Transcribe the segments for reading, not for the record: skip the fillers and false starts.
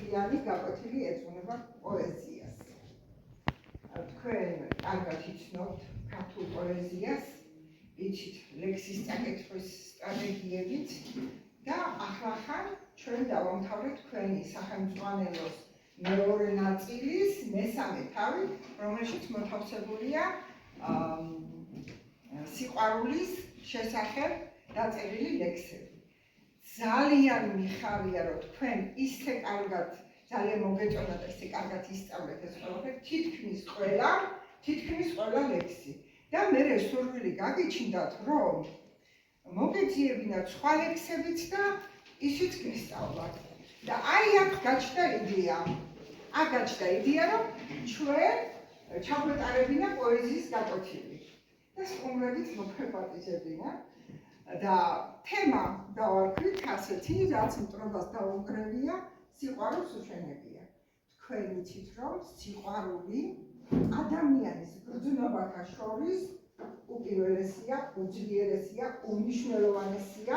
მთლიანი გაკვეთილი ეძღვნება პოეზიას. თქვენ კარგად იცნობთ ქართულ პოეზიას, იცით ლექსის წაკითხვის სტრატეგიებით და ახლა ჩვენ დავამთავრეთ თქვენი სახელმძღვანელოს მეორე ნაწილის მესამე თავი, რომელშიც მოთავსებულია სიყვარულის შესახებ დაწერილი ლექსები. ძალიან მიხარია, რომ თქვენ ისე კარგად, ძალიან მოგეწონათ და ისე კარგად ისწავლეთ ეს ყველაფერი, თითქმის ყველა ლექსი. და მე სურვილი გაგიჩნდათ, რომ მოგეძიებინათ სხვა ლექსებიც და ისიც გესწავლათ. და აი აქ გაჩნდა იდეა, რომ ჩვენ ჩაგვეტარებინა პოეზიის გაკვეთილი და სტუმრებით მოფერპატიჟებინა და თემა დავარქვით ასეთი, რაც მტრობას დაუგრევია, სიყვარულს უშენებია. თქვენ იცით, რომ სიყვარული ადამიანის გრძნობათა შორის უპირველესია, უძლიერესია, უმნიშვნელოვანესია.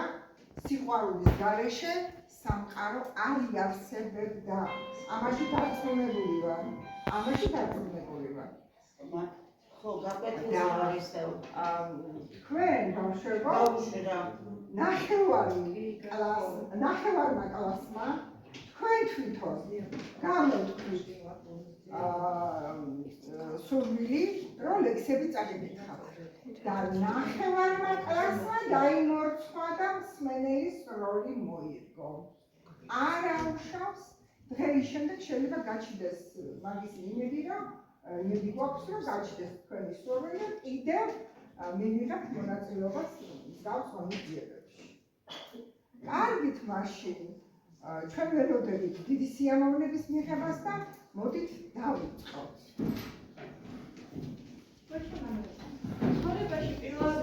სიყვარულის გარეშე სამყარო არ იარსებებდა. ამაში დარწმუნებული ვარ. ხო, გაკვეთილი არის თქვენ ბავშვებო, ნახევარმა კლასმა თქვენ თვითონ გამოვთქვით სურვილი, რომ ლექსები წაგეკითხავთ. და ნახევარმა კლასმა დაიმორცხვა და მსმენელის როლი მოირგო. არაუშავს დღეის შემდეგ შეიძლება გაჩნდეს მაგის იმედი, რომ გვაქვს, რომ გაჩნდეს თქვენი სურვილი და კიდევ მივიღებთ მონაწილეობას მსგავს ღონისძიებებში. კარგით, მაშინ ჩვენ ველოდებით დიდი სიამოვნების მიღებას და მოდით დავიწყოთ. ცხოვრებაში პირველად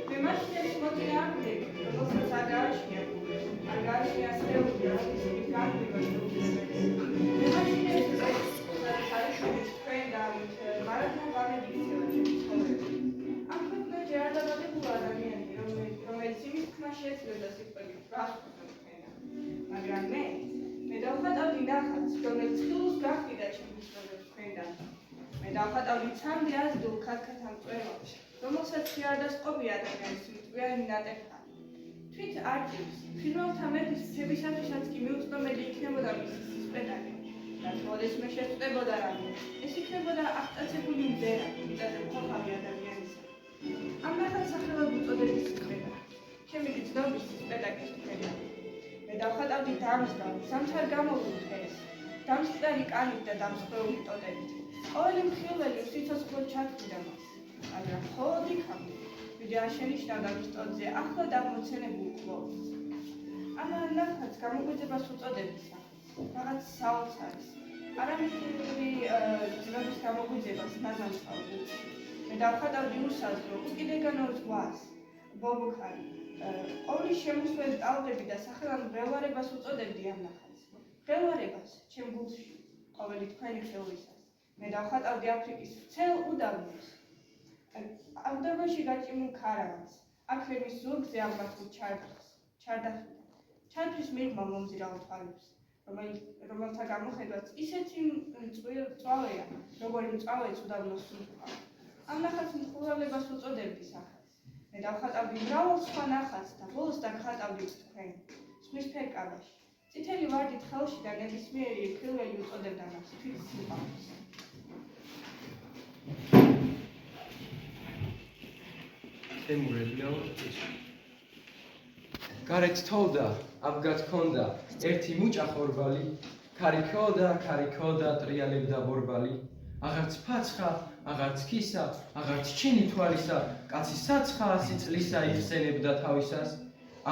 მე მაშინაც მოწინააღმდეგე, რომელსაც არ გააჩნია ასეული ისეთი განდება მე მაშინაც საერთოდ თქვენ დავით მარადნა ბანები იცევა ჩემი ცხოვრება. ამ ქვეყნებში არ დაბადებულა ადამიანი, რომელიც იმის თქმა შეეცვლება სიყვარულს გასწრაფად თქვენა. მაგრამ მე დავხატავდი ნახატს, რომელიც ხილულს გაჰყიდა ჩემს ცხოვრებას თქვენთან. მე დავხატავდი ცამდე აზრდილ ქათქათა მწვერვალს, რომელსაც კი არ დასყობია ადამიანის მწვიანი ნატეხი. თვით არჩევს, ფრინველთა მეფის რჩებისათვისაც კი მიუწვდომელი იქნებოდა მისი სისპეტაკე. და თვალესმე შეწყვეტებოდა რამე, ეს იქნებოდა აღტაცებული მძერა, მიწაზე მხოლხავი ადამიანისა. ამ ნახატს სახელად უწოდების სისპეტაკე. ჩემი გრძნობის სისპეტაკეს თქვენა. მე დავხატავდი დამსგავ, სამჩარ გამოვლულ ხეს, დამსწარი კანით და დამსხვრეული ტოტებით. ყოველი მხილველი სიცოცხლოდ ჩათვლიდა მას, მაგრამ მხოლოდ იქამდე, ვიდრე არ შენიშნავდა მის ტოტზე ახლად აღმოცენებულ კვოლს. ამ ნახატს გამოგვიძებას უწოდების სახელს, რაღაც საოცარის, არამეტი ძნობის გამოგვიძებას ნაზამწყალს. მე დავხატავდი უსაზღვრო, უკიდეგანო ზღვას, ბობოქარი, ყოვლის შემოსვლელ ტალღები და სახელად მღელვარებას უწოდებდი ამ ნახატს. მღელვარებას ჩემ გულში, ყოველი თქვენი ხეულისას. მე დავხატავდი აფრიკის ვრცელ უდაბნოს. უდაბნოში გაჭიმულ ქარავანს, აქ ფერმის ზურგზე ამბათულ ჩარდახს მიღმა მომზირავ თვალებს, რომელთა გამოხედვაც ისეთი მწვავეა, როგორი მწვავეც უდაბნოს სუნთქვა. ამ ნახატს მხურვალებას უწოდებდი სახელს. მე დავხატავდი მრავალ სხვა ნახატს და ბოლოს დავხატავდი თქვენ, ზღვის ფერკაბაში. წითელი ვარდით ხელში და ნებისმიერი ფრინველი უწოდებდა მას თვით სიყვარულს. გარეთ თოვდა, აბგად ჰქონდა, ერთი მუჭა ხორბალი, ქარიქოდა, ტრიალებდა ბორბალი. აღარც ფაცხა, აღარც ქისა, აღარც ჩინი თვალისა, კაცი საცხა 100 წლისა იხსენებდა თავისას.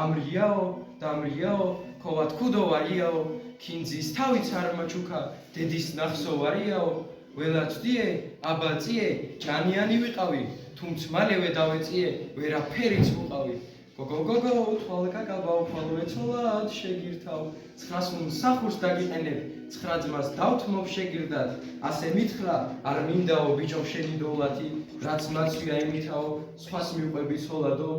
ამრიაო, ქოვა თქუდო ვარიაო, ქინძის თავიც არ მაჩუქა, დედის ნახსო ვარიაო, ველაცდიე, აბაწიე, ჭანიანი ვიყავი, თუმც მალევე დავეწიე, ვერაფერიც ვუყავი. გოგო, თვალკაკაბა უფალვეცოლად შეგირთავ, 900 მსახურს დაგიყენებ, 9 ძმას დავთმობ შეგირდად, ასე მითხრა, არ მინდაო ბიჭო შენი დოვლათი, რაც მაცვია იმითაო, სხვას მიყვები ცოლადო,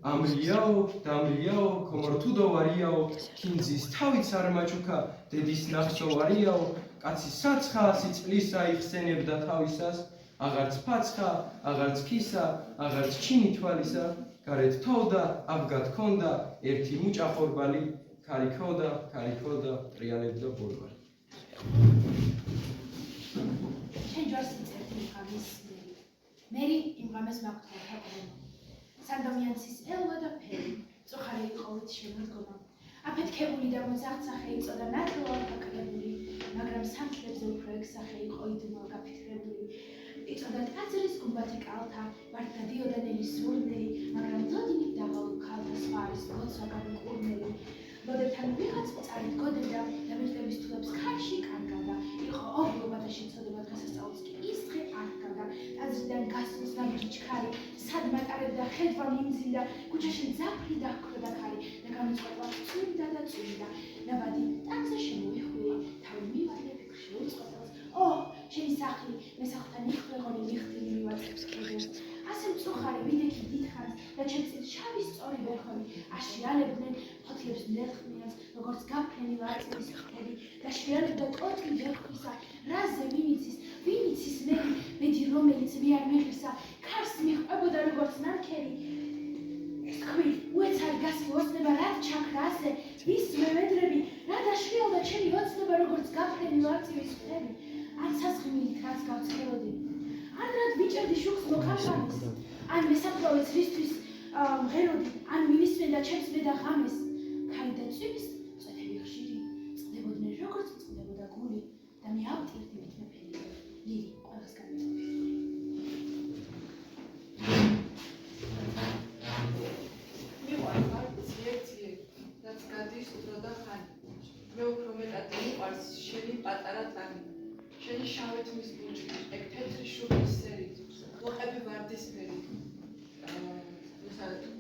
ამრიაო, დამრიაო, ქომორთუდო ვარიაო, კინძის თავიც არ მაჩუქა, დედის ნახსო ვარიაო, კაცი საცხა, სიწმლისა იხსენებდა თავისას, აღარც ფაცხა, აღარც ქისა, აღარც ჩინი თვალისა, გარეთ თოვდა, აბგად ქონდა, ერთი მუჭა ხორბალი, ქარი ქოდა, ტრიალებდა ბოლვარი. შენ ჯვარს იწერდი იმ ღამის მერი. მერი იმ ღამეს მაგთვალთა ყრომა. სანდომიანცის ელვა და ფერი, წოხარი იყოვით შემოდგომა. აფეთქებული და მოძახცახე იწოდა ნათლად აკრებული, მაგრამ სამთლებზე უფრო ეგსახე იყო იდმო გაფიქრებული. იწოდა ტაძრის გუმბათი კალთა, ვართ დადიოდა ნელი სურნელი, მაგრამ ლოდინით დაღალ ქალთა სხვა არის ლოცვა გამიკურნელი. ლოდებთან ვიღაც მწარით გოდებდა და მიღების თულებს ქარში კარგავდა. იყო ოღლობა და შეცოდება დღესასწაულს კი ის დღე არ ჰგავდა. ტაძრიდან გასულს ნაბიჯი ჩქარი, სად მატარებდა ხედვა მიმძინდა, ქუჩაში ძაფრი და ჰქროდა ქარი და გამოწყვეტვა წვიმდა და წვიმდა. ნაბადი ტანზე შემოიხვილა, თავი მივარდა ფიქრში უწყոտელს. შენი სახლი, მესახლთან იხვეღონი მიხდილი მივაწევს კედელს. ასე მწუხარი ვიდექი დიდხანს და ჩემწინ შავი სწორი ბექონი აშრიალებდნენ ფოთლებს ნერხმიანს, როგორც გაფრენი ვარწივის ფრთები და შრიალებდა ტოტი ვერხვისა, რაზე ვინიცის მერი, მედი რომელიც მე არ მეღირსა, ქარს მიჰყვებოდა როგორც ნარქერი. თქვი, უეცარი გასული ოცნება რად ჩაქრა ასე, ვის მევედრები, რა დაშრიალდა ჩემი ოცნება როგორც გაფრენი ვარწივის ფრთები. ან სასხმილით რაც გავცხელოდი. ან რად ვიჭერდი შუქს მოხარშანის, ან მესაფლავეს რისთვის მღეროდი, ან მინისმენდა ჩემს მე და ღამეს. ქარი და წვიმის წვეთები ხშირი, წყდებოდნენ როგორც წყდებოდა გული და მე ავტირდი მეთმეფელი. ლირი ყველას გამიწვევი. მიყვარს ციე, რაც გადის დრო და ხანი. მე უფრო მეტად მიყვარს შენი პატარა ტანი. შენი შავეთმის ბუჩი, ეგ თეთრი შუბის სერი, მოყები ვარდისფერი.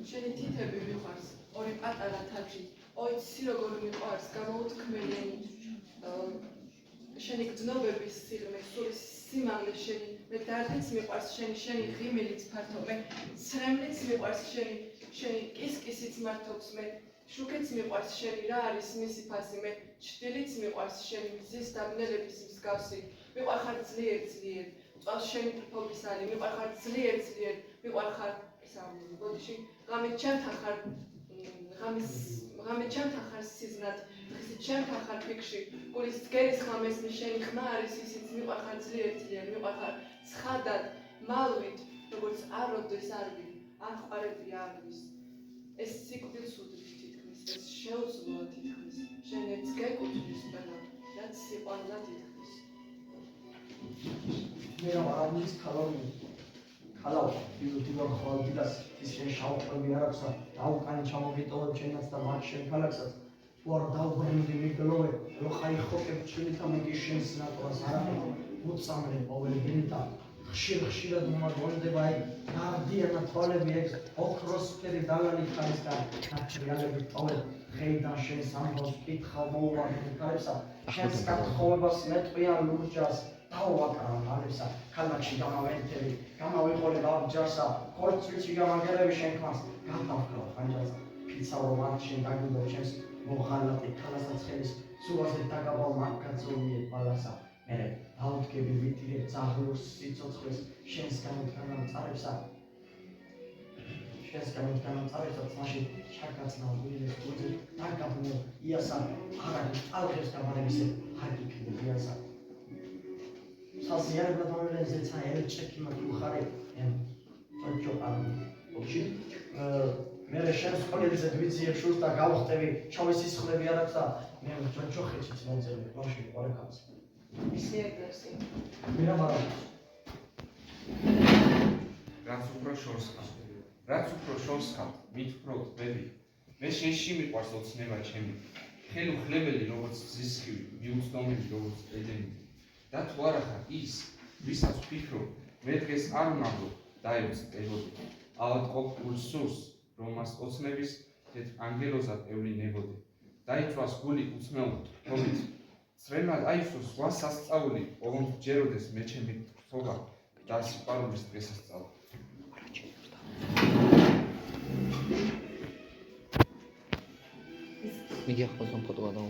შენი თითები მიყვარს, ორი პატარა თაჯი, ოიცი როგორ მიყვარს, გამოუთქმელენი. შენი გრძნობების სიღრმე, სული სიმაღლე შენი, მე დარდიც მიყვარს შენი ღიმილიც ფართო, მე ცრემლიც მიყვარს შენი კისკისიც მართობს, მე შუქიც მიყვარს შენი, რა არის მისი ფასი, მე ჩtildeც მიყვარს შენი მზის დამნელების მსგავსი. მიყვარხარ ძლიერ, წვალ შენი ტრფობის ალი, მიყვარხარ ძლიერ, მიყვარხარ ბოდიში, ღამით ჩემთან ხარ სიზნად, დღისით ჩემთან ხარ ფიქში, გულის ძგერის ხამესმი შენი ხმა არის ისიც, მიყვარხარ ძლიერ, მიყვარხარ ცხადად, მალვით, როგორც არ როდეს არ ვი, არ ყვარები არ ვის. ეს სიკვდილს უდრის თითქმის, ეს შეუძლოა თითქმის, შენ ერთს გეკუთვნის ყველა, რაც სიყვარულად ითქმის. მე რა არის ხალავ იუტუბ-ზე ხვალდიდას ის შენ შავყები არ აქვს და დაუკანი ჩამოგიტოვებ შენაც და მათ შენ ქალაქსაც თუ არ დაუბრუნდი მიგლოვე რო ხაიხოკებ ჩილით და მეგი შენს ნატრას არა უწამლე ყოველდღე და ხშირად მომაგონდება აი ნარდიანა თვალები ეგ ოქროსფერი დალალი ხარისგან ნაჭრიალები ტოვებ დღეიდან შენს ამბავს კითხავ მოუვარდი ხარებსა შენს გათხოვებას მეტყვიან ლურჯას დაუვაკრავ ხარებსა ქალაქში გამავენთები გამავიყოლე ბავჯასა ხორცვიცი გამაგერები შენ ხმას გადავკრავ ხანჯას ფიცავრო მათ შენ დაგიდო ჩემს მოხალატი ქალასაცხელის სულაზე დაგაბავ მაგაცოლიე ბალასა მე დაუდგები ვიტირებ ძაღლურს სიცოცხლეს შენს გამოთანამწარებსა მაშინ შაკაცნა ვილის გუძი დაგაბნო იასა აღარი ტალღებს გამარებისე ჰაკიფი იასა საზიარებლად მომერენზე ცა ერჩეკი მაგუხარე წოჭო ამი ოჩი მე შენს ყოლებზე გვიძიებ შურს და გავხტები ჩავის სისხლები არ აქვს და მე წოჭო ხეჭიც მომწერები ბავშვი ყოლეკავს ისე ეგრესი მე რა მარა რაც უფრო შორს ხარ მით უფრო ვები მე შენში მიყვარს ოცნება ჩემი ხელუხლებელი როგორც ზისხივი მიუცდომელი როგორც ედენი და თუ არა ხარ ის ვისაც ვფიქრობ მე დღეს არ ვნახო დაევწებოდი ავადყოფ სურს რომ მას ოცნების თეთრ ანგელოზად ევლინებოდი დაიწვას გული უცნაურად თობით ცრემლად აისოს სხვა სასწაული ოღონდ ჯეროდეს მე ჩემი ხრობა და სიყვარულის დღესასწაული მიდი ახლა ამ ფოტო გადავ.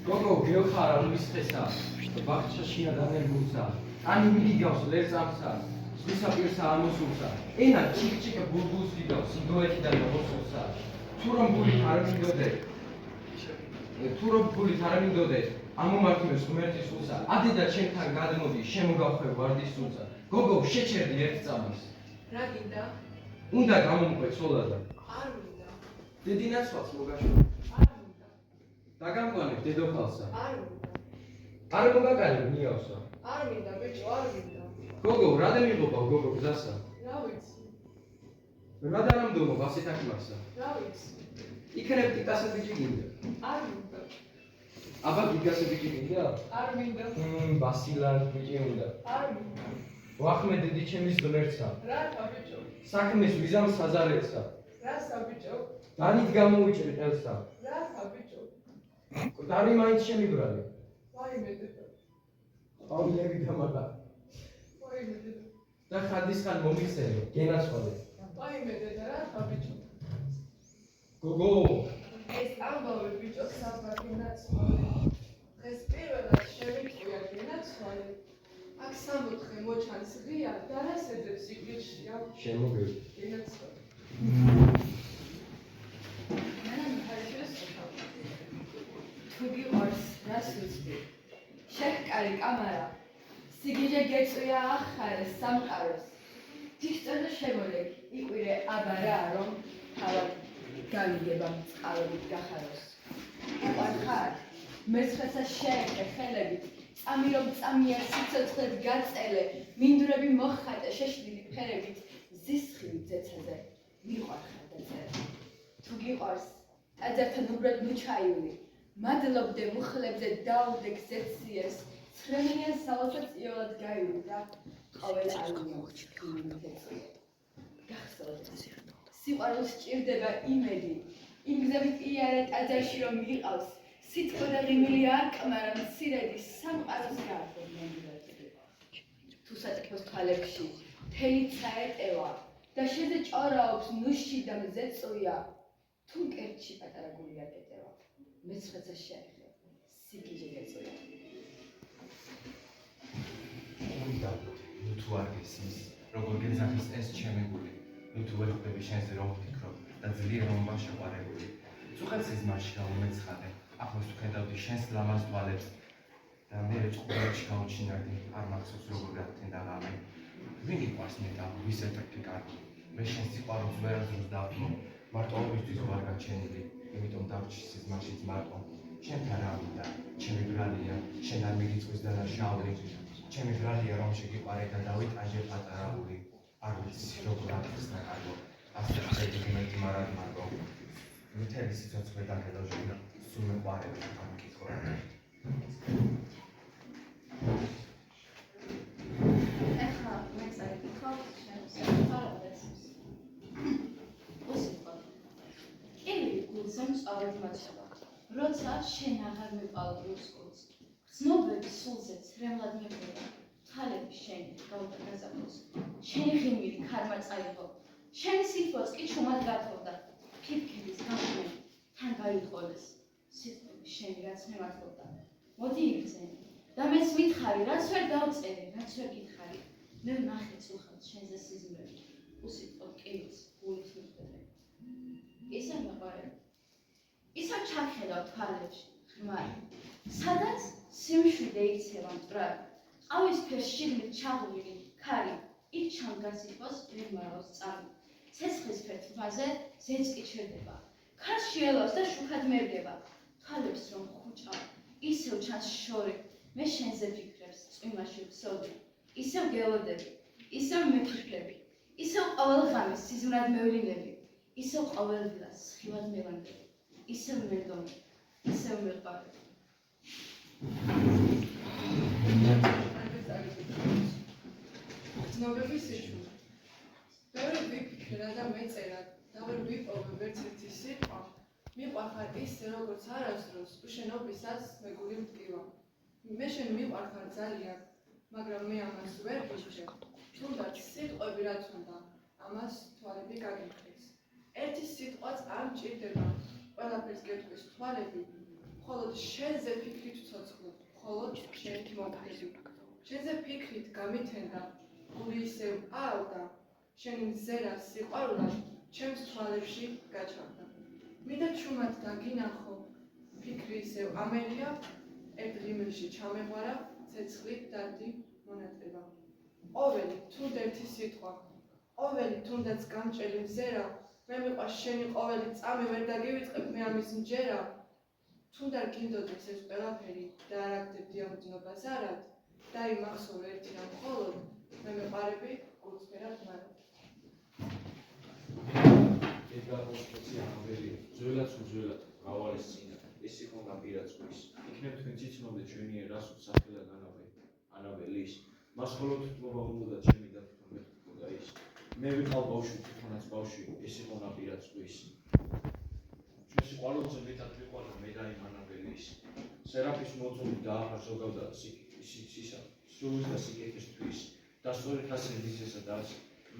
გოგო გეოხარა მისხესა ვახშა შინა დანერგულსა კანი მიდიგავს ლერწამსა ზღვისაპირსა ამოსულსა ენა ჩიკჩიკა ბულბულს დიდავს სიდოეთიდან მოსულსა თუ რომ ბულით არ მინდოდე ამომართმევს ღმერთის სულსა ადედა ჩემთან გადმოდი შემოგავხვევ ვარდის სულსა გოგო შეჩერდი ერთ წამის რა გინდა? უნდა გამომყვე ცოლადა არ მინდა. დედინაცვალს მოგაშო არ მინდა. დაგამკვანებ დედოფალსა არ მინდა. არ მოგაკალებ ნიავსა არ მინდა ბიჭო, არ მინდა. გოგო რა დამიღობა გოგო გზასა რა ვიცი. რა დარამდომო ასეთ აქმარსა რა ვიცი. იქნებ ტიტასა ბიჭი გინდა არ მინდა. აბა გიგასა ბიჭი გინდა არ მინდა. ბასილან ბიჭი უნდა არ მინდა. ვახმე დედი ჩემის ღმერთსა რათა ბიჭო? საქმეს ვიზამ საზარეთსა რასა ბიჭო? დანით გამოუჭრი ყელსა რათა ბიჭო? დარი მაინც შემიბრალე ვაიმე დედა. ყავლები დამაყა ვაიმე დედა. და ხადისხან მომიხსენე გენაცვალე ვაიმე დედა, რათა ბიჭო? გოგო ეს ამბავი ბიჭო საბარი ნაცვალე. დღეს პირველად შემიყვია გენაცვალე. აქ 64 მოჩანს ღია და რას ეძებს იგრიშია? შემოგევი გენაცვალე. თუ გიყვარს, რას ვიცდი? შეჰკარი კამარა, სიგიჟე გეწვია ახარეს სამყაროს. თიხწოზე შემოლეკ, იყვირე აბა რა, რომ თავად გავიგება წყალობით გახაროს. უყვარ ხარ, მესხესა შეეყე ხელებით, წამი რომ წამია სიცოცხლედ გაწელე, მინდვრები მოხატე შეშლილი ფერებით, ზისხილი ძეცაზე მიყვარხარ დაწერე. თუ გიყვარს, ტაძართან უბრად ნუჩაიული, მადლობდე მუხლებზე დაუდე გზეციეს, ცხრემლიან სალასაც იოლად გაიული და ყოველ ალმიოს ქიმითეცია. გახსოვდე, სიყვარულს სჭირდება იმედი, იმ გზებით იარე ტაძარში რომ მიყავს, სიტყვა და ღიმილი არ კმარა მცირედი სამყაროს გარდა მენდრები. თუ საწიფოს თვალებში მთელი წაეტევა და შეზე ჭორაობს ნუში და მზეწუია, თუ მკერდში პატარა გული არ გეტევა, მეცხრეცა შეეხე, სიგიჟე გეწუია. ნუ თუ არ გესმის, როგორ გეძახის ეს ჩემი გული, ნუ თუ ვერ ხვდები შენზე რომ ვფიქრობ და ძლიერ რომ ვაშაყარებული. წუხებს იზმარში გამომეცხადე, ახლოს ვხედავდი შენს ლამაზ თვალებს და მე ჭკუებში გავუჩინარდი, არ მახსოვს როგორ გაგთენდა ღამე. ვინ იყვარს მე და ვის ეტყვი კარგი, მე შენს სიყვარულს ვერასდროს დავთმო, მარტოობისთვის ვარ გაჩენილი, იმიტომ დავრჩი სიზმარშიც მარტო. შენთან რა მინდა, ჩემი ბრალია, შენ არ მიგიწვის და შავლი, ჩემი ბრალია რომ შეგიყვარე და დავიტანჯე პატარაული. არ ვიცი როგორ ათქსნა კარგო, ასე ხედი ღმერთი მარად მარგო. მთელი სიცოცხლე დაგედავშინა, სულ მეყვარები ამ კითხვა. ეხლა მე წაიკითხავ შენს საუბარს. უსიტყვო. კივი გულზემ სწორად მაცება. როცა შენ აღარ მეყავდი უსკულს. ცნობები სულზე ცრემლად მეყრება. თვალები შენი გაუტაკაზაფოს. შენი ღიმილი ქარმა წაიღო. შენი სიტყვაც კი ჩუმად გათხოვდა. ფიფქების გამხმე თან გაიყოლეს. სიტყვები შენი რაც მე მართლობდა. მოდი იბრძენი. და მეც მითხარი, რაც ვერ დავწერი, რაც ვერ გითხარი. მე ვნახე წუხად შენზე სიზმრები. უსიტყვო კივიც გულით მიხვდები. ისე მეყვარები. ისე ჩახედავ თვალებში, ღრმარი. სადაც სიმშვიდე იქცევა მტრარი. ყავისფერ შიგნით ჩაღლილი ქარი, იქ ჩამდგას იყოს ვერ მარავს წამი. ცეცხლისფერ თვალზე ზეც კი ჩერდება. ქარში ელავს და შუქად მერდება. თვალებს რომ ხუჭავ, ისევ ჩანს შორი. მე შენზე ფიქრებს, წვიმაში ვსოვდი. ისევ გელოდები, ისევ მეფიქრები. ისევ ყოველ ღამეს სიზმრად მევლინები. ისევ ყოველ დილას სხივად მევანდები. ისევ მერდომი, ისევ მეყვარები. გრძნობების სიჩუმე. ბევრი ვიფიქრა და მეწერა და ვერ ვიპოვე ვერც ერთი სიტყვა. მიყვარხარ ისე როგორც არასდროს უშენობისას მე გული მტკივა. მე შენ მიყვარხარ ძალიან, მაგრამ მე ამას ვერ ვიჩვენ. თუნდაც სიტყვები რაც უნდა, ამას თვალები გაგიმხრის. ერთი სიტყვაც არ მჭირდება, ყველაფერს გეტყვის თვალები, მხოლოდ შენზე ფიქრით ვცოცხლობ, მხოლოდ შენით მოვხდები. შენზე ფიქრით გამითენდა, გული ისევ აავდა, შენი მზერა სიყვარულად ჩემს თვალებში გაჩაღდა. მინდა ჩუმად დაგინახო, ფიქრი ისევ ამერია, ერთ ღიმილში ჩამეღვარა, ცეცხლით დარდი მონატრება. ყოველი თუნდ ერთი სიტყვა, ყოველი თუნდაც გამჭელი მზერა, მე მიყვარს შენი ყოველი წამი ვერ დაგივიწყებ მე ამის მჯერა. თუნდ არ გინდოდეს ეს ყველაფერი და არ აგდებდი ამ გრძნობას არად, დაიმახსოვრე ერთი რამ მხოლოდ, მე მეყარები გულწრფელად მარად. ეგრაოსი ამბელი, ძველად უძველად, მრავალი წინა, ეს იყო ნაპირაწვის. იქნებ თქვენ ციცნობდეთ ჩვენი რას უცხელად ანაბელის. მას მხოლოდ თქმა უნდა ჩემი და თვითონ მე თქმა ის. მე ვიყავ ბავშვი, თვითონაც ბავშვი, ეს იყო ნაპირაწვის. ჩვენ სიყვარულზე მეტად ვიყავდა მე და იმ ანაბელის. სერაფის მოძუნი დაახარჯავდა სისა, სულის და სიკეთისთვის. და სწორედ ასე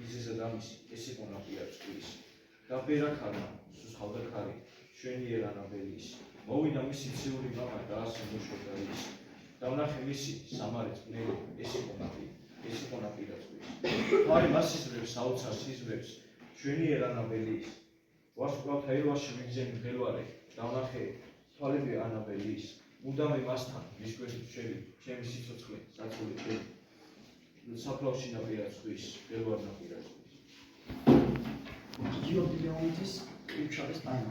მიზეზად ამისი, ეს იყო ნაპირაწვის. და ბერაქარმა სუსხავდა ქარი, შვენიერ ანაბელის. მოვიდა მისი ციური მამა და ასე მოშორდა ის. დავნახე მისი სამარეთ ბნელი, ეს იყო ნაპირაწვის. თვარი მას იზრებს, საოცარ სიზმრებს, შვენიერ ანაბელის. ვარსკვლავ თაილვაში მიგზენი მღელვარე, დავნახე თვალები ანაბელის. მუდამე მასთან, მის გვერდით შევი, ჩემი სიცოცხლე, საწოლი ჩემი. საფლავში ნაპირაწვის, მღელვარ ნაპირაწვის. გიორგი ლეონტის კრიფშარის ტანა.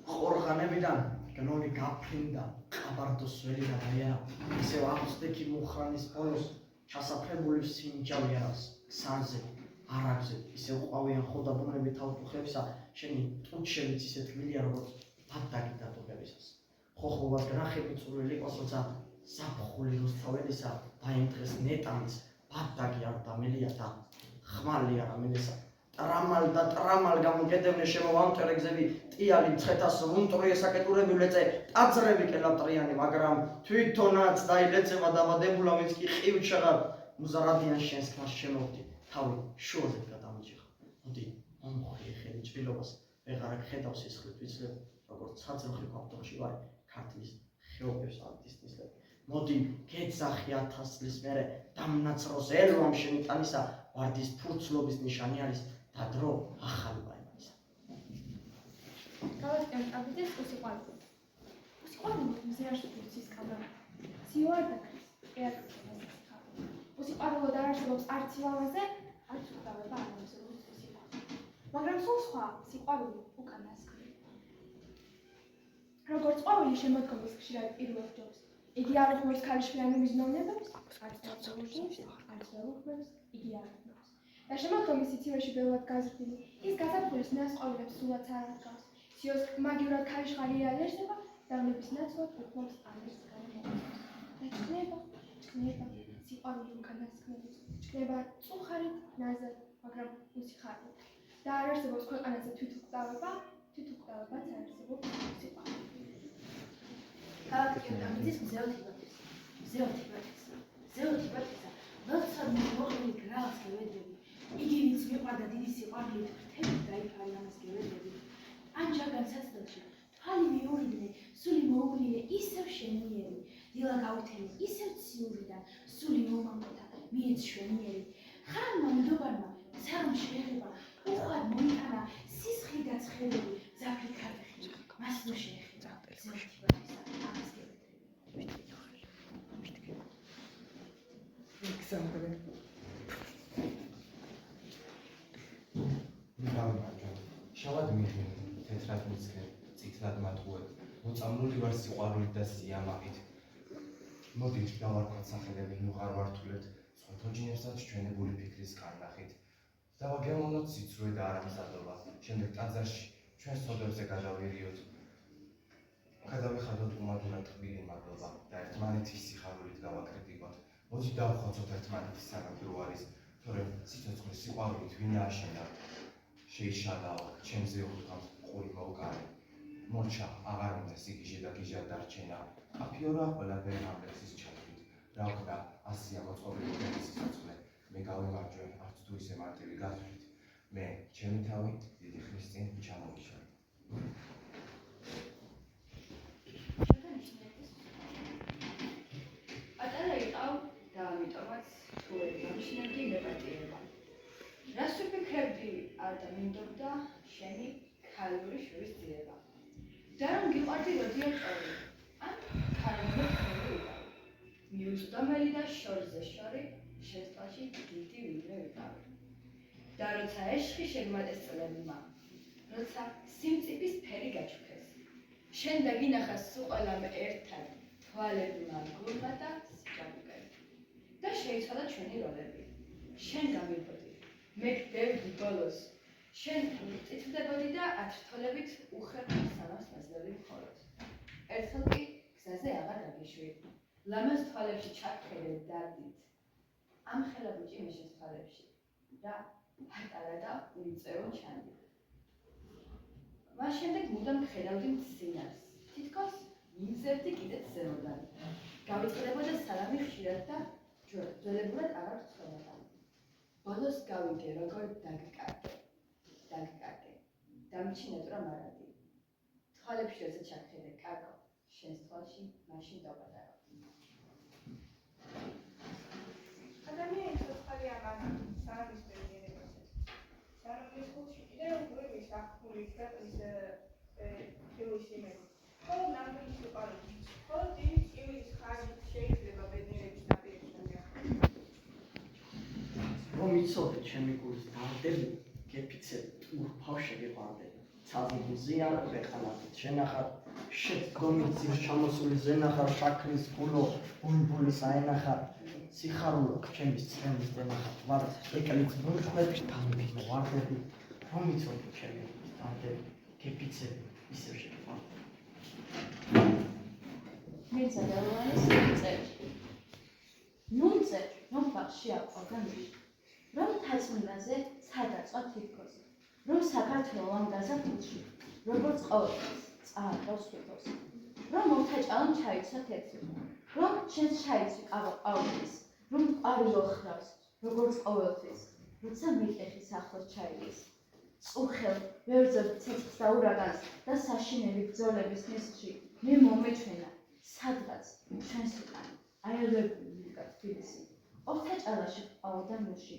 ხორღანებიდან გნოლი გაფრინდა, ყაბარდოს ველი და დაიარა, ისევ აღსდექი მუხრანის ბოლოს ჩასაფრებული სინჯავი არას, სანზე, არაგზე, ისევ ყვავიან ხოდაბუნები თავტუხებისა, შენი ტუჩებიც ისე თბილია, როგორც ბადდაგი დატოებისას. ხოხობად გრახები წურვილი ყოს, როცა ზაფხული რუსთაველისა, დაემთხეს ნეტამის, ბადდაგი არ დამელია და ხმალი არ ამედესა. ტრამალ და ტრამალ გამოგედევნე შემოვამტვერე გზები, ტიალი მცხეთას ვუნტროიე საკეტურები ვლეწე, ტაძრები კელაპტრიანი, მაგრამ თვითონაც დაილეცება დაბადებულა, ვინც კი ყივჩაღად მუზარადიან შენს ქას შემოვდი, თავი შუაზე გადამიჭიხა. მოდი, მომხვრიე ხელი ჭრილობას, ვეღარ ხედავს სისხლით ვიცლებ, როგორც საძრხი კვავტოში ვარ, ქართლის ხეობებს არტისტისლებ. მოდი, გეძახი 1000 წლის მერე, დამნაცროს ელვამ შენი ტანისა, ვარდის ფურცლობის ნიშანი არის და დრო ახალი ბაიმისა. გავაკეთე აბიდეს უსიყვარლო. უსიყვარლო მზეაში ფურცის კაბა. სიوار დაკრეს. ეაკრეს ხა. უსიყვარლო დაარსებობს არც ილავაზე, არც უკრავება ამის უსიყვარლო. მაგრამ სულ სხვა სიყვარლო უკანასკნელი. როგორც ყოველი შემოდგომის ხშირად პირველ ჯობს, იგი არ უხმობს ქალიშვილიანი მიზნოვნებებს, არც დაწოლებს, არც უხმობს, იგი არ უხმობს. და შემოდგომის სიცივეში ბევრად გაზრდილი, ის გაზაფხულის ნასყავლებს სულაც არ აკავს. სიოს მაგივრად ქალიშხალი იალერსება, დავლების ნაცვლად უხმობს ამერს განმოწმებს. და ჩქნება, სიყვარული უკანასკნელი, ჩქნება წუხარით, ნაზად, მაგრამ უსიხარით. და არ არსებობს ქვეყანაზე თვითუკრავებაც არ არსებობს სიყვარული. ქალაქი ამის მზეოთიბათისა, ლოცვა მოყოლი გრალს გევედები. იგი ვინც მიყვარდა დიდი სიყვარულით, ფრთებით დაიფარე ამას გევედები. ანჯაგან საცდელში, თვალი მიურიდნე, სული მოუგლინე, ისევ შენიერი, დილა გაუთენი, ისევ ციურიდან, სული მომამოთა, მიეც შვენიერი. ხანმა მდობარმა, ცალ შეეხება, უხვად მოიტანა, სისხლი და ცხელები, ზაფრი ქარხი, მას ნუ შეეხება, მზეოთიბათისა, ამას გევედები. ექსამდრე. შავად მიიღე, თეთრად მიცქე, წითლად მატყუე, მოწამლული ვარ სიყვარულით და სიამაყით. მოდი დავარქვათ სახელები, ნუ ღარ ვართულეთ, სხვათოჯინებსაც ჩვენებული ფიქრის კარნახით. დავაგემოვნოთ სიცრუე და არამზადობა, შემდეგ ტაძარში ჩვენ სოდებზე გადავერიოთ. გადავიხადოთ უმადურად ტკბილი მადლობა და ერთმანეთის სიხარულით გავაკრიტიკოთ. მოდი დავხოცოთ ერთმანეთის საგაბრო არის, თორემ სიცოცხლის სიყვარულით ვინ ააშენა. შეიშადაო, ჩემზე უხდამთ ყური მოვკარე. მორჩა აღარ უნდა სიგიჟე და გიჟად დარჩენა. აფიორა ყველაფერი ამბლექსის ჩათვლით. რა ვქნა, ასია მოწყობილი ფერი სიცოცხლე. მე გავემარჯვე, არც თუ ისე მარტივი გათვლით. მე, ჩემი თავი, დიდი ხნის წინ ჩამოვიშალე. პატარა იყავ და ამიტომაც თუ ვერ გამიშნებდი მეპატიება. რას ვიფიქრებდი არ დამინდობდა შენი ქალური შვილის ძიება. და რომ გიყვარდი როდია წავი, ან ქალმო ხელი ვიყავი. მიუწვდომელი და შორზე შორი, შენს თვალში დიდი ვიდრე ვიყავი. და როცა ეშხი შეგმატეს წლებმა, როცა სიმწიფის ფერი გაჩუქეს, შენ დაგინახა სულ ყველამ ერთად, თვალებმა გულმა და სიჭაბუკე. და შეიცვალა ჩვენი როლები. შენ გამიბოდი, მე გდევდი ბოლოს. შენ წითლდებოდი და ათრთოლებით უხერხო სამას მასდევდი მხოლოდ. ერთხელ კი გზაზე აღარ გაგიშვი. ლამაზ თვალებში ჩაქვედე დარდით. ამ ხელაბუჭი მე შენს თვალებში. რა პატარა და უიწევო ჩანდი. მას შემდეგ მუდამ ხედავდი მცინარს. თითქოს მივზერდი კიდეც ზემოდან. გავიწყდებოდა სალამი ხშირად და ძველებურად აღარ ვცხოვრობდა. ბოლოს გავიგე, როგორ დაგკარგე. დამჩინეთ რა მარადი. თვალებში როცა ჩახედე კარგო, შენს თვალში მაშინ დავყადარო. ადამიანის ცოცხალი ამანა, სანამ ისპერიერებას. სანამ ხულში კიდევ უყურებს ახულის და ის ფილოსიმები. ხოლო ნამდვილი სიყვარული. ხოლო დიდი წილის ხაზი შეიძლება ბედნიერების ნაპირებთან. რომ იცოდე ჩემი გულის დარდები, გეფიცე ტურ ფავშე გეყარდები. ცალკე ზიანად ვეხანათ, შენახat შეთქმის ჩამოსული ზენახარ შაქრის გულო ბულბულის აენახარ სიხარულო ჩემის წრემის დენახარ ვართ ეკელიც ბურთმეტი თამბინო ვარდები რომ იცოდი ჩემი დამდები გეფიცები ისევ შეგვარ მეცა დავანის წერ ნუნწე რომ ბაღში აყვავდა მიში რომ თაცმინაზე სადაწვა თითქოს რომ საქართველო ამ გაზაფხულში როგორც ყოველთვის წააყავს თვითოს რომ მოვთაჭალან ჩაიცვათ ერთი რომ შენს ჩაიცვი ყავის რომ ყვავილო ხრავს როგორც ყოველთვის როცა მიყეხის ახლოს ჩაიდის წუხელ ვერძოდ ცეცხლს და ურაგანს და საშინელი ბრძოლების ნისლში მე მომეჩვენა სადღაც ჩვენს უკან აელვებული მიგა თბილისი ოფთაჭალაში ყავდა მუში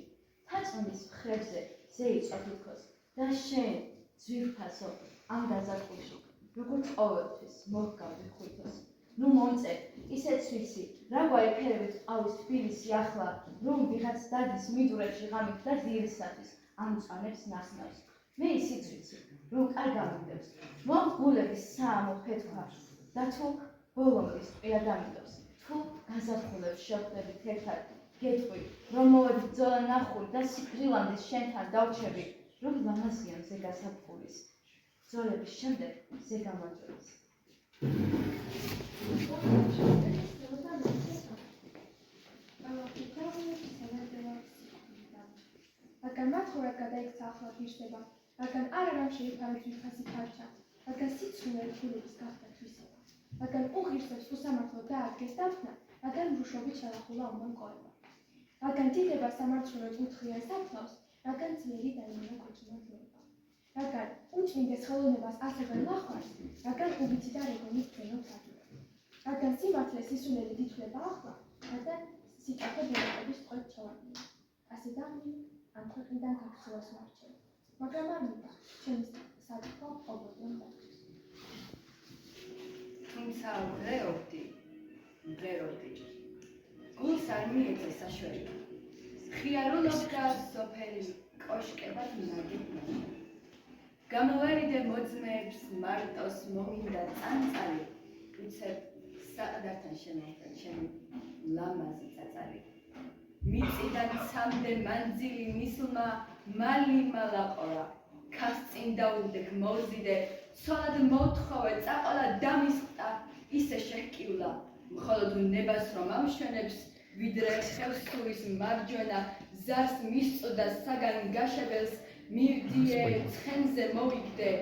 თაწმის მხრებზე ზეიწვა თითქოს და შენ ძვირფასო ამ გაზაფხულში როგორც ყოველთვის მოგგავდი ხვითოს ნუ მომწე ისეც ვიცი რაგვარი ფერებით ყავის თბილისი ახლა რომ ვიღაც დადის მიდურებში ღამით და ძირისათვის ამწვანებს ნახნავს მე ისიც ვიცი რომ კარგად მიდევს მომგულების საამო ფეთქვა და თუ ბოლომდე ყია დამიდოს თუ გაზაფხულებს შევხვდებით ერთად გეტყვი რომ მოვედი ბრძოლა ნახული და სიკვდილამდე შენთან დავჩები რომ ლამაზიან ზე გაზაფხულის ბრძოლების შემდეგ ზე გამარჯვების რადგან მათხოვად გადაიქცა ახლა ღირსება, რადგან არანამ შეიფარა ძვირფასი ფარჩა, რადგან სიცრუე რქულების გახდა თვისება, რადგან უღირსებს უსამართლოდ დაადგეს დაფნა, რადგან ბრუშობით შელახულა უნდა მკორება, რადგან დიდება სამართლურად უთხრიან საფლავს, რადგან ძლიერი დაიმონა ქოჩიმა ძლება, რადგან უჭმინდეს ხელოვნებას ასებენ ლახვარს, რადგან უბიცი და რეგონის ჩვენოთ ადურებ, რადგან სიმართლე სისულელი დითვლება ახლა, რადგან სიჭაფე ბერაკების ტყვედ ჩავარდნია, ასე დაღმილი ამ ქვეყნიდან გაქცევას მარჩევ, მაგრამ არ მინდა ჩემს საკითხო ობოდნო დაგდეს. თუმცა მღეროდი, გულს არ მიეწე საშველი, ხიარულობდა სოფელი კოშკებად ნაგებია. გამოვარიდე მოძმეებს მარტოს მომინდა წანწალი, უცებ საყდართან შემოვდა ჩემი ლამაზი წაწალი. მიწიდან ცამდე მანძილი მისლმა მალი მალაყორა ქას წინ დაუდექ მოვზიდე ცოლად მოთხოვე წაყოლა დამისხტა ისე შეჰკიულა მხოლოდ ნებას რომ ამშვენებს ვიდრე ხევსურის მარჯვენა ზარს მისწოდა საგან გაშებელს მივდიე ცხენზე მოვიგდე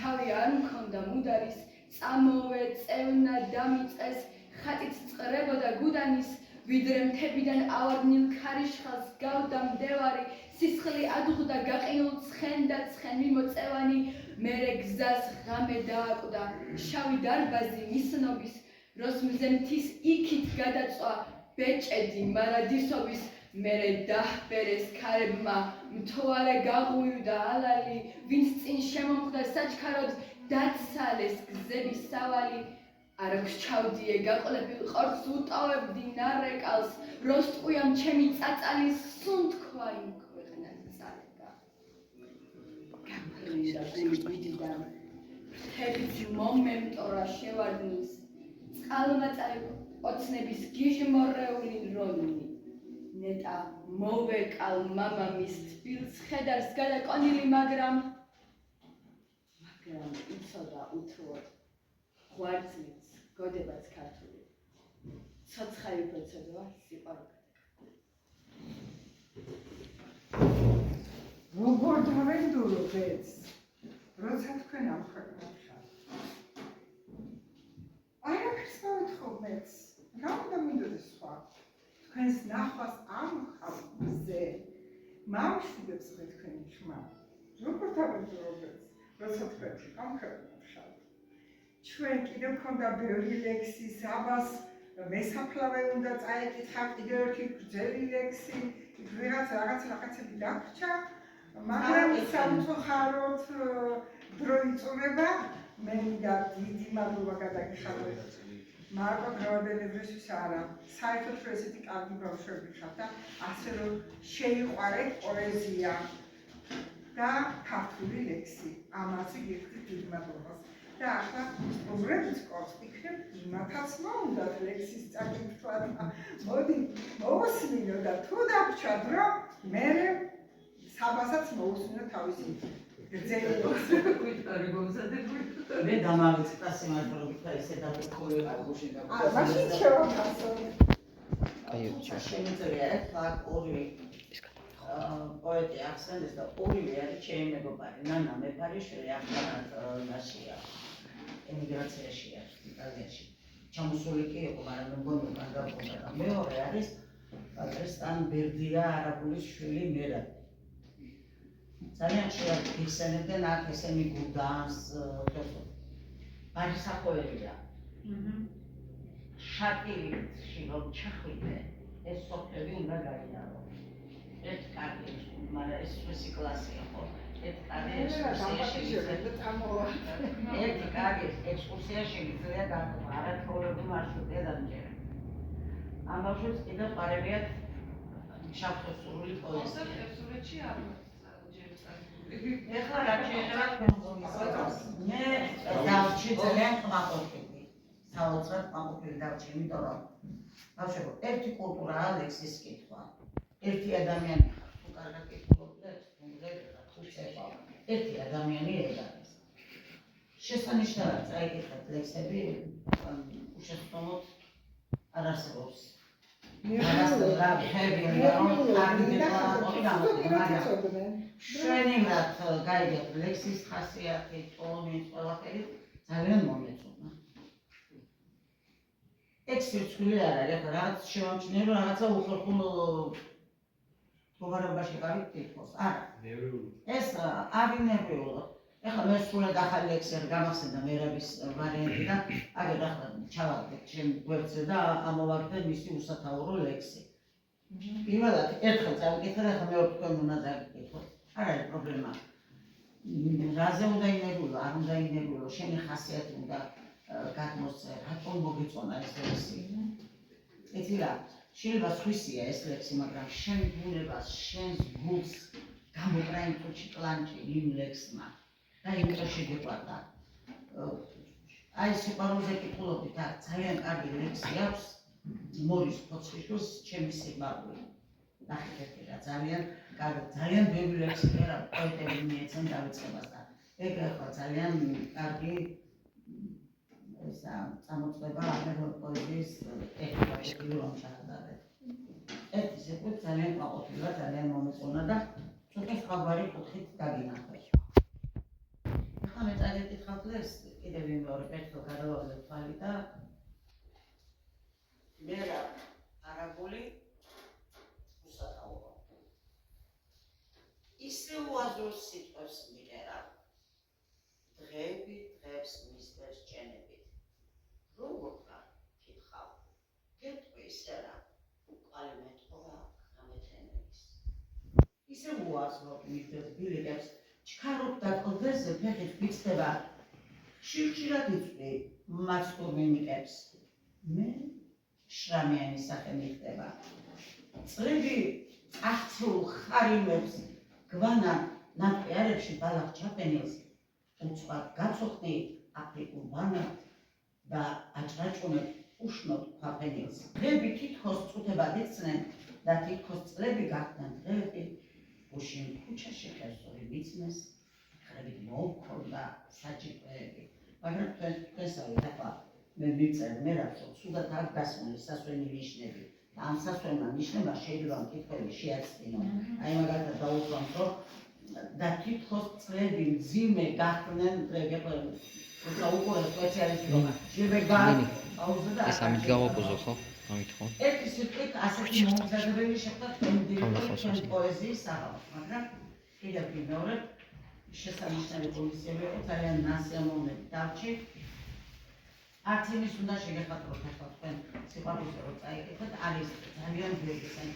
თავი არ მქონდა მუდარის წამოვე წევნა დამიწეს ხატით წყრებოდა გუდანის ვიდრე მთებიდან ავარდნილ ქარიშხალს გავდა მდევარი სისხლი ადუღდა გაყინულ ცხენ და ცხენ მიმოწევანი მერე გზას ღამე დააკვდა შავი დარბაზი მისნობის როსმზე მთის იქით გადაწვა ბეჭედი მარადისობის მერე დაჰბერეს ქარებმა მთვარე გაღვივდა ალალი ვინც წინ შემომხვდა საჩქაროდ დაცალეს გზების სავალი არ აქვს ჩავდიე გაყოლებილ ყორცს უტოვებდი ნარეკალს როსტყუიამ ჩემი წაწალის სუნთქვა იმ ქვეყნად წალება გაფრინდა ბუდიდან მთებიც მომემტორა შევარდნის წყალმაწარი ოცნების გიჟმორეული რონი ნეტა მოვეკალ მამამის თბილს ხედარს გადაკონილი მაგრამ იცოდა უთრუოდ ღვარძლიც გოდებაც ქართული ცოცხალი უპეცოდვა სიყვარული როგორ დავენდურო ბედს როცა თქვენ ამ ქვეყნად ხართ არაფერს მოვეთხოვ ბედს რა უნდა მინდოდეს სხვა თქვენს ნახვას ამ ხალხზე მამშვიდებს ხე თქვენი ხმა როგორ დავენდურო ბედს როცა თქვენ ამ ქვეყნად ხართ ჩვენ კიდევ მქონდა ბევრი ლექსი საბას მესაფლავე უნდა წაეკითხა კიდევ ერთი გრძელი ლექსი რაღაცები დაგვრჩა მაგრამ სამწუხაროდ დრო იწურება მე მინდა დიდი მადლობა გადაგიხადოთ მარკო გროდელებრისთვის არა საერთოდ რომ ესეთი კარგი ბავშვები ხართ და ასე რომ შეიყვარეთ პოეზია და ქართული ლექსი ამაზე გიხდით დიდ მადლობას და ახლა სტუმრებს ყავს ვიქნებ იმათაც მოუნდათ ლექსის წაკითხვა და მოდი მოვუსმინო და თუ დაგვრჩათ რომ მე საბასაც მოусმინო თავისი გრძელებას მე დამავიწყდა სიმართლეობით და ისე დაგვრჩები მაშინ შევაფასო შემიძლია ახლა ორი პოეტი ახსენეს და ორივე არის ჩემი მეგობარი ნანა მეფარიშვილი ახლა მასია ემიგრაციაშია იტალიაში ჩამოსული კი იყო მაგრამ მეგონი გადავყო და მეორე არის ტრისტან ბერდია არაბულის შვილი მერა ძალიან შეიძლება გიხსენებდნენ აქ ესენი გუდანს არისახოერია შაკილში რომ ჩახვიდე ეს სოფლები უნდა გაიარო ერთ კარგი, მაგრამ ეს სუსი კლასია ხო? ერთ კარგი ექსკურსია შეიძლება გაყვა, არათხოვები მარშრუტია დამჯერა. ამ ბავშვებს კიდევ პარებიათ შაქროსურული პოეზია. ხევსურეთში არ ეხლა რა შეიძლება თქვენ გონისაც? მე დავჭი ძალიან კმაყოფილი. საოცრად კმაყოფილი დავჭი, იმიტომ რომ ბავშვებო, ერთი კულტურაა ლექსის კითხვა. ერთი ადამიანი თუ კარგად კითხულობდეთ, ერთი ადამიანი ეგარის. შესანიშნავად წაიკითხეთ ლექსები, უშეცდომოდ არ არსებობს. შვენივრად გაიგეთ ლექსის ხასიათი, ტონი, ყველაფერი ძალიან მომეწონა. ექსპერტული არ არის, რაღაც შევამჩნიე, რომ რაღაცა უხერხულ მოგარებაში გავით თითქოს. არა. ეს არის ნერვიულად. ეხლა მე სულად ახალი ლექსი არ გამახსენდა მერაბის ვარიანტი და აგერ ახლა ჩავაგდე ჩემ გვერდზე და ამოვაგდე მისი უსათაურო ლექსი. პირველად ერთხელ წავიკითხე და ახლა მეორე თქვენ უნდა წავიკითხოთ. არ არის პრობლემა. რაზე უნდა ინერვიულო, არ უნდა ინერვიულო, შენი ხასიათი უნდა გადმოსცე, რატომ მოგეწონა ეს ლექსი? იცი რა? შეიძლება სხვისია ეს ლექსი, მაგრამ შენ ბუნებას, შენს გულს გამოკრა იმ წუთში კლანჭი იმ ლექსმა და იმ წუთში გეყვარდა. აი სიყვარულზე კითხულობდით, აქ ძალიან კარგი ლექსი აქვს მორის ფოცხიშვილს ჩემი სიყვარული. ნახეთ რა ძალიან კარგი, ძალიან ბევრი ლექსი არა პოეტები მიეცენ დავიწყებას და ეგ ახლა ძალიან კარგი წამოწყება ამერულ პოეზიის ტექნიკაში რომ ჩაადარეთ. ერთი სიტყვით ძალიან კმაყოფილა, ძალიან მომეწონა და ცოტა სხვაგვარი კუთხით დაგინახეთ. ახლა მე წაგეკითხავთ ლექსს, კიდევ მეორე პერტო გადავავლეთ თვალი და მერა არაბული უსათაურო. ისე უაზროს სიტყვებს მიყერა. დღეები დღეებს მისდევს ჭენებით. როგორ ხარ? კითხავ. გეტყვი ისე რა. უყალი მეტყობა გამეთენების. ისე უაზროდ მისდევს ბილიკებს. ჩქარობ და კლდეზე ფეხით ვიწდება. ხშირ-ხშირად იწვი მას თურმე მიყებს. მე შრამიანი სახე მიხდება. წლები აღწრულ ხარიმებს გვანა ნაყიარებში ბალახ ჩაპენილს. უცბად გაწოხნი აფრიკულ ბანაკ და აჭრაჭუნებ უშნობ ქვაფენილს. დღეები თითქოს წუთებად იცნენ და თითქოს წლები გახდნენ დღეები. უშინ ქუჩაში ხერსური მიცნეს, ხრებით მოუქონდა საჭიროები. მაგრამ თქვენსავით ახლა მე მიწერ მე რა ვთქვი, სულად აქ დასმული სასვენი ნიშნები. და ამ სასვენმა ნიშნებმა შეიძლება მკითხველი შეაცდინო. აი მაგალითად დაუშვამთ, რომ და თითქოს წლები მძიმე გახდნენ დღეები. როცა უყურებ სპეციალისტობა, შეიძლება გააუზო და ეს ამით გავაპოზო ხო? ამით ხო? ერთი სიტყვით ასეთი მომზადებელი შეხვდა თქვენ პოეზიის საღამოს, მაგრამ კიდევ მეორე შესანიშნავი პოზიციები ძალიან ნასიამოვნები დავჭი. არც იმის უნდა შეგეხატროთ ახლა თქვენ სიყვარულზე რომ წაიკითხეთ, არის ძალიან ბევრი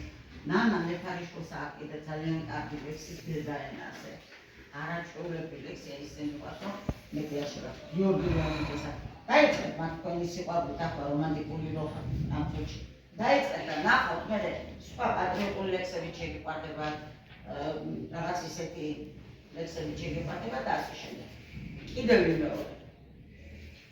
ნანა მეფარიშვილს აქ კიდე ძალიან კარგი ლექსის დედაენაზე. არაჩვეულები ლექსია ისინი ვიყავს, რომ მეტიაშება. გიორგი ლეონიდისა. დაიწყეთ მათ თქვენი სიყვარულით ახლა რომანტიკული რო ამ წუთში. დაიწყეთ და ნახოთ მე სხვა პატრიოტული ლექსები შეგიყვარდებათ, რაღაც ისეთი ლექსები შეგიყვარდებათ და ასე შემდეგ. კიდევ მეორე.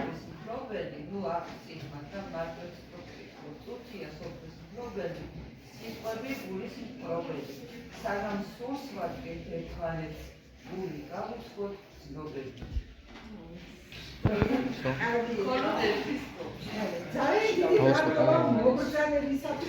სოფლის მფლობელი, ნუ აქციის, მაგრამ მარტოც პროფიტო. წუთია სოფლის მფლობელი, სიტყვები გულის მფლობელი. საგამ სურს ვადგეთ ერთმანეთს, გული გავუცხოთ ცნობები. ძალიან დიდი მადლობა მოგზაურობისათვის.